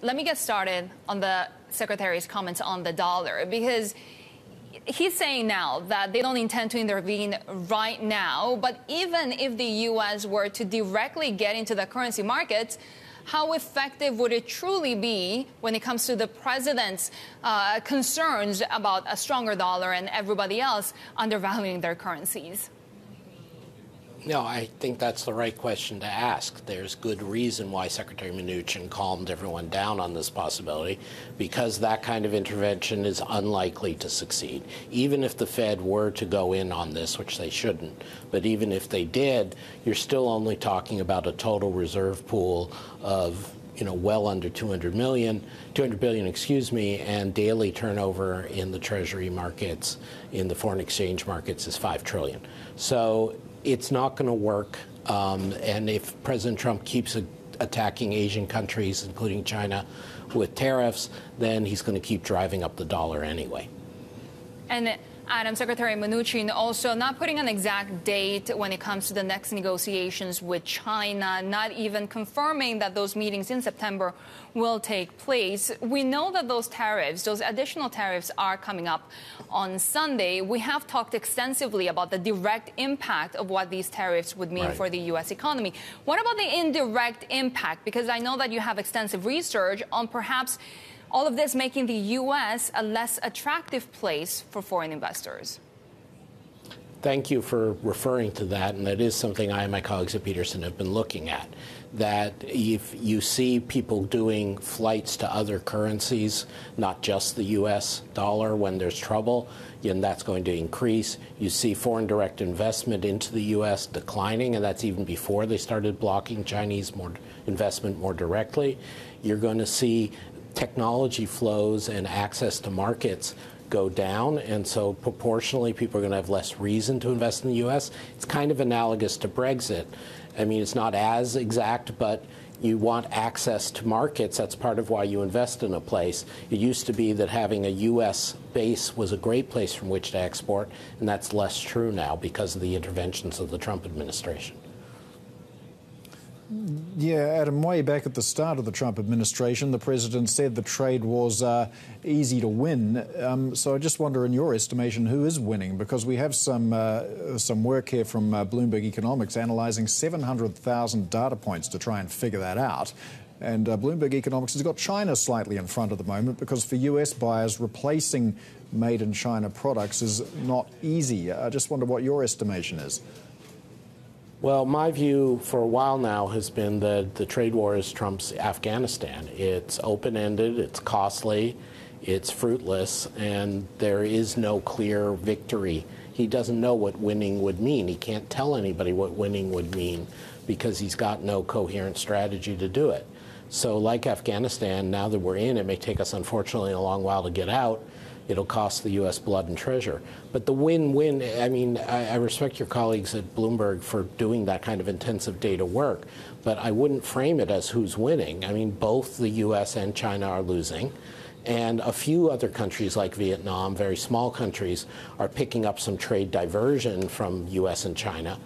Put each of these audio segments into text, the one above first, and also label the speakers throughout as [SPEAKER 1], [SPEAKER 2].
[SPEAKER 1] let me get started on the Secretary's comments on the dollar, because he's saying now that they don't intend to intervene right now. But even if the U.S. were to directly get into the currency markets, how effective would it truly be when it comes to the president's concerns about a stronger dollar and everybody else undervaluing their currencies?
[SPEAKER 2] No, I think that's the right question to ask. There's good reason why Secretary Mnuchin calmed everyone down on this possibility, because that kind of intervention is unlikely to succeed. Even if the Fed were to go in on this, which they shouldn't, but even if they did, you're still only talking about a total reserve pool of well under 200 billion, and daily turnover in the Treasury markets, in the foreign exchange markets, is 5 trillion. So it's not going to work. And if President Trump keeps attacking Asian countries, including China, with tariffs, then he's going to keep driving up the dollar anyway.
[SPEAKER 1] And Adam, Secretary Mnuchin also not putting an exact date when it comes to the next negotiations with China, not even confirming that those meetings in September will take place. We know that those tariffs, those additional tariffs, are coming up on Sunday. We have talked extensively about the direct impact of what these tariffs would mean for the U.S. economy. What about the indirect impact? Because I know that you have extensive research on perhaps all of this making the U.S. a less attractive place for foreign investors.
[SPEAKER 2] Thank you for referring to that, and that is something I and my colleagues at Peterson have been looking at. That if you see people doing flights to other currencies, not just the U.S. dollar, when there's trouble, then that's going to increase. You see foreign direct investment into the U.S. declining, and that's even before they started blocking Chinese investment more directly. You're going to see technology flows and access to markets go down, and so proportionally people are going to have less reason to invest in the U.S. It's kind of analogous to Brexit. I mean, it's not as exact, but you want access to markets. That's part of why you invest in a place. It used to be that having a U.S. base was a great place from which to export, and that's less true now because of the interventions of the Trump administration.
[SPEAKER 3] Yeah, Adam, way back at the start of the Trump administration, the president said the trade was easy to win. So I just wonder, in your estimation, who is winning? Because we have some work here from Bloomberg Economics analysing 700,000 data points to try and figure that out. And Bloomberg Economics has got China slightly in front at the moment, because for US buyers, replacing made-in-China products is not easy. I just wonder what your estimation is.
[SPEAKER 2] Well, my view for a while now has been that the trade war is Trump's Afghanistan. It's open-ended, it's costly, it's fruitless, and there is no clear victory. He doesn't know what winning would mean. He can't tell anybody what winning would mean because he's got no coherent strategy to do it. So like Afghanistan, now that we're in, it may take us, unfortunately, a long while to get out. It'll cost the U.S. blood and treasure. But the win-win, I mean, I respect your colleagues at Bloomberg for doing that kind of intensive data work, but I wouldn't frame it as who's winning. I mean, both the U.S. and China are losing, and a few other countries like Vietnam, very small countries, are picking up some trade diversion from U.S. and China.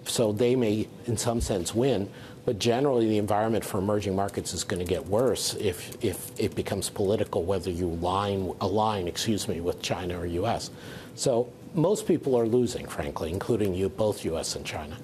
[SPEAKER 2] So they may, in some sense, win. But generally, the environment for emerging markets is going to get worse if it becomes political, whether you align, with China or U.S. So most people are losing, frankly, including both U.S. and China.